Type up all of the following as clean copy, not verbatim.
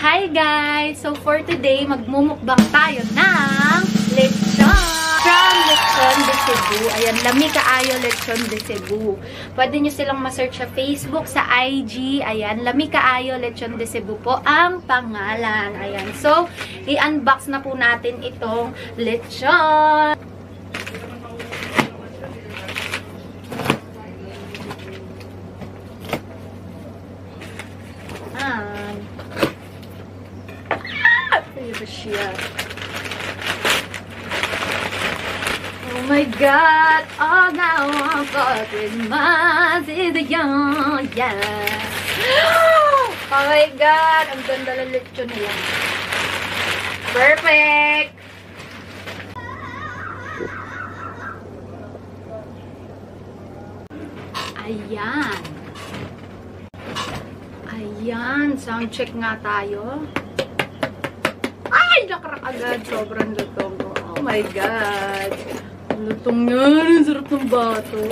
Hi guys! So for today, magmumukbang tayo ng lechon! From Lechon de Cebu. Ayan, Lami Kaayo Lechon de Cebu. Pwede nyo silang ma-search sa Facebook, sa IG. Ayan, Lami Kaayo Lechon de Cebu po ang pangalan. Ayan, so i-unbox na po natin itong lechon. Siya. Oh my God! All now I'm for Christmas is the young, yeah. Oh my God! Ang ganda ng lechon nila. Perfect! Ayan. Ayan. Sound check nga tayo. Ay, nakarak agad. Sobrang lutong. Oh my God. Lutong yan. Ang sarap ng bato.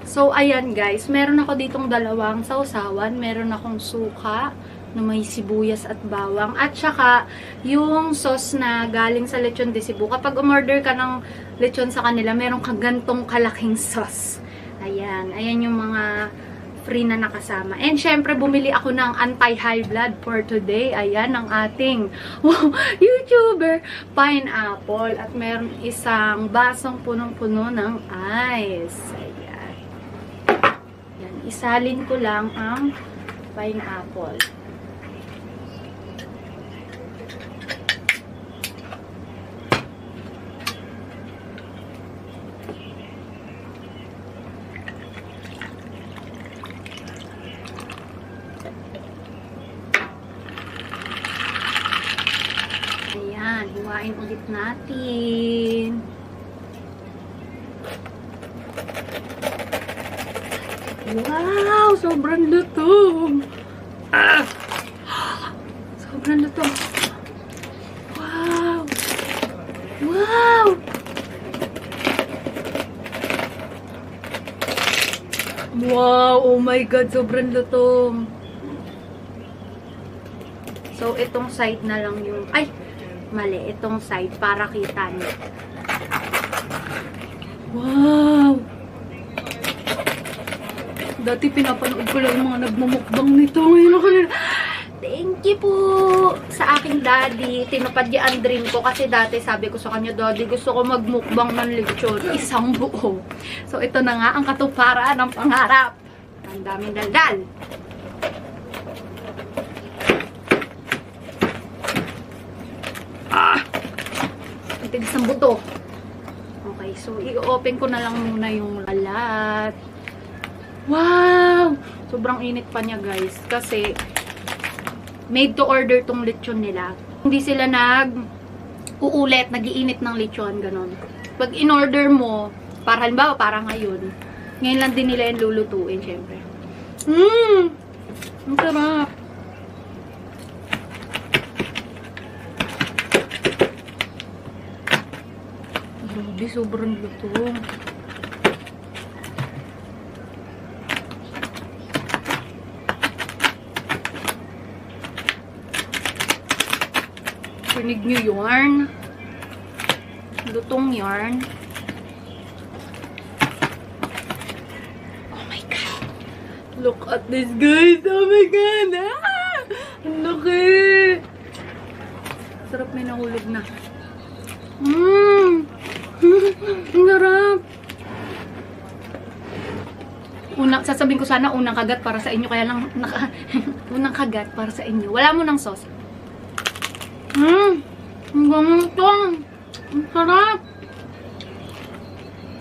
So, ayan guys. Meron ako ditong dalawang sausawan. Meron akong suka na may sibuyas at bawang. At saka, yung sauce na galing sa Lechon de Cebu. Kapag umorder ka ng lechon sa kanila, meron ka gantong kalaking sauce. Ayan. Ayan yung mga free na nakasama. And syempre, bumili ako ng anti-high blood for today. Ayan, ang ating YouTuber, pineapple. At meron isang basong punong-puno ng ice. Ayan. Ayan. Isalin ko lang ang pineapple. Hiwain ulit natin. Wow! Sobrang lutong! Sobrang lutong! Wow! Wow! Wow! Oh my God! Sobrang lutong! So, itong side na lang yung... Ay! Mali, itong side para kita niyo. Wow! Dati pinapanood ko lang yung mga nagmumukbang nito. Ngayon ako nila. Thank you po sa aking daddy. Tinupad niya ang dream ko kasi dati sabi ko sa kanya, Daddy, gusto ko magmukbang ng lechon. Isang buo. So, ito na nga ang katuparan ng pangarap. Ang daming daldal. Titis ang buto. Okay, so i-open ko na lang muna yung lalat. Wow! Sobrang init pa niya, guys. Kasi made to order tong lechon nila. Hindi sila nag-uulit, nag-iinit ng lechon, ganon. Pag in-order mo, para halimbawa, para ngayon lang din nila yung lulutuin, syempre. Ang sarap. Grabe, sobrang lutong. Rinig nyo yarn. Lutong yarn. Oh my God. Look at this, guys. Oh my God. Ah! Ang laki. Sarap, may nahulog na. Ang sarap. Sasabihin ko sana unang kagat para sa inyo, kaya lang unang kagat para sa inyo. Wala mo ng sauce. Ang ganito. Ang sarap.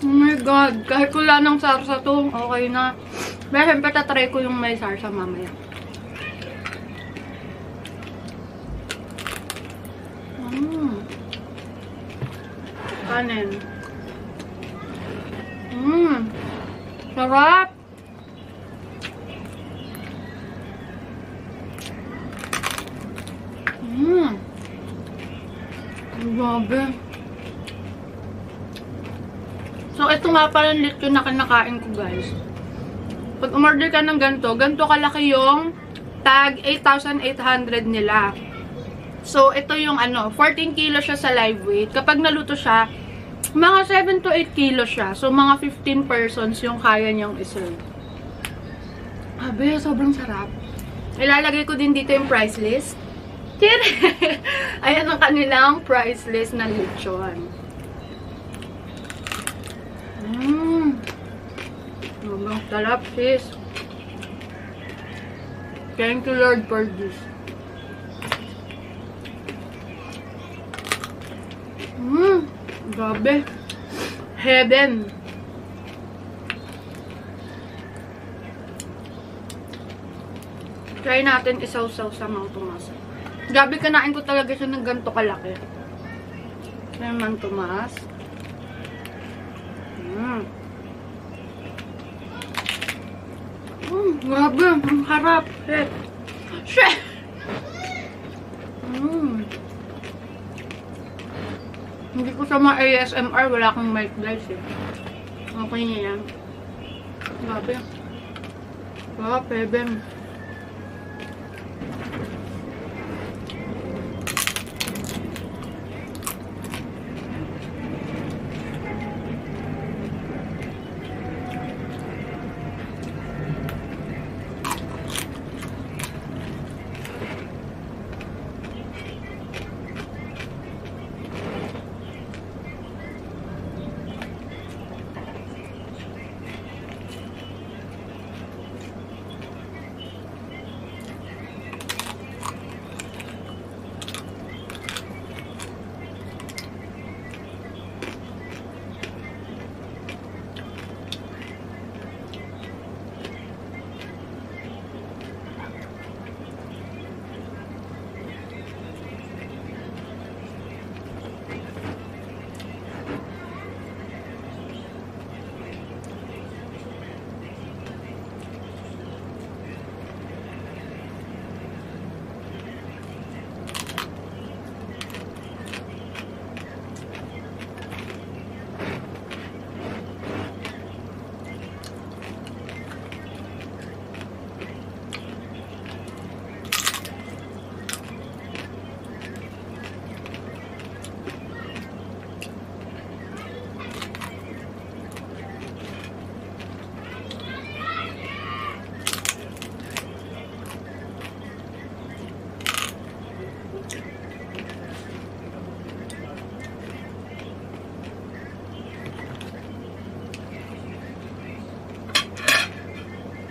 Oh my God. Kahit wala ng sarsa to, okay na. Pero siyempre tatry ko yung may sarsa mamaya. Kanin. Sarap. Grabe. So, ito nga pala yung lechon na kinakain ko, guys. Pag umorder ka ng ganito kalaki yung Tag 8,800 nila. So, ito yung 14 kilo siya sa live weight. Kapag naluto siya, mga 7 to 8 kilo siya. So, mga 15 persons yung kaya niyang iserve. Abe, sobrang sarap. Ilalagay ko din dito yung price list. Ayan ang kanilang price list na lechon. Sobrang sarap, sis. Thank you, Lord, for this. Grabe. Heaven. Try natin isaw-saw sa Mang Tomas. Grabe, kanain ko talaga siya ng ganito kalaki. Sa Mang Tomas. Grabe. Ang harap. Shit. Hindi ko sa mga ASMR, wala akong mic guys eh. Okay niya yan. Grabe. Grabe, Ben.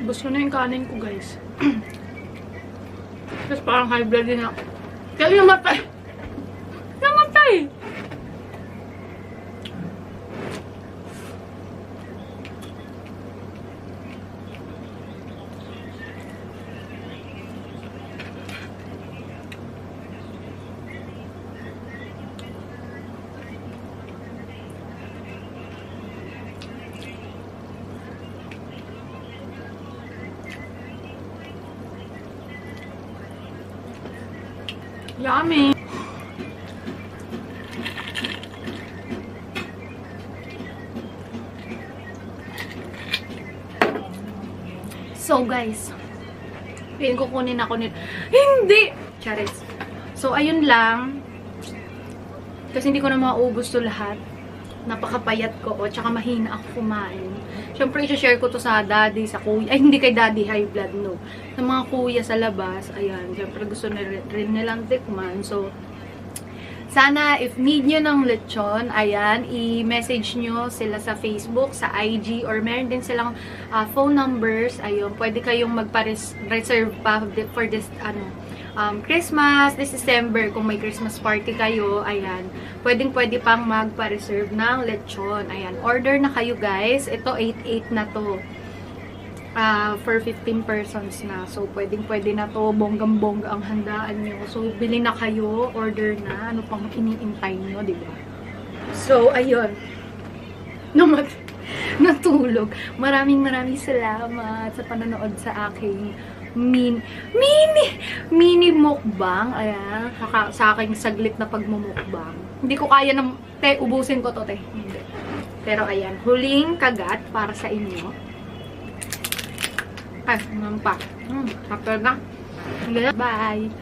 Ubus ko na yung kanin ko, guys. Tapos parang high blood din ako. Kaya namatay! Namatay! Yummy! So guys, piliin ko kunin ako nito. Hindi! Charis. So ayun lang. Kasi hindi ko na maubos to lahat. Napakapayat ko o tsaka mahina ako kumain. Siyempre, i-share ko to sa daddy, sa kuya. Ay, hindi kay daddy, high blood, no. Sa mga kuya sa labas, ayan. Siyempre, gusto na rin nilang tikman. So, sana, if need nyo ng lechon, ayan, i-message nyo sila sa Facebook, sa IG, or meron din silang phone numbers. Ayun, pwede kayong magpa-reserve pa for this, Christmas, this December, kung may Christmas party kayo, ayan, pwede pang magpa-reserve ng lechon. Ayan, order na kayo guys. Ito, 8-8 na to. For 15 persons na. So, pwede na to. Bonggang-bongga ang handaan nyo. So, bili na kayo. Order na. Ano pang iniintay nyo, diba? So, ayun. Natulog. Maraming salamat sa panonood sa aking mini mukbang. Ayan. Sa aking saglit na pagmumukbang. Hindi ko kaya na, ubusin ko to, Hindi. Pero ayan, huling kagat para sa inyo. Ay, naman pa. Kapag na. Bye!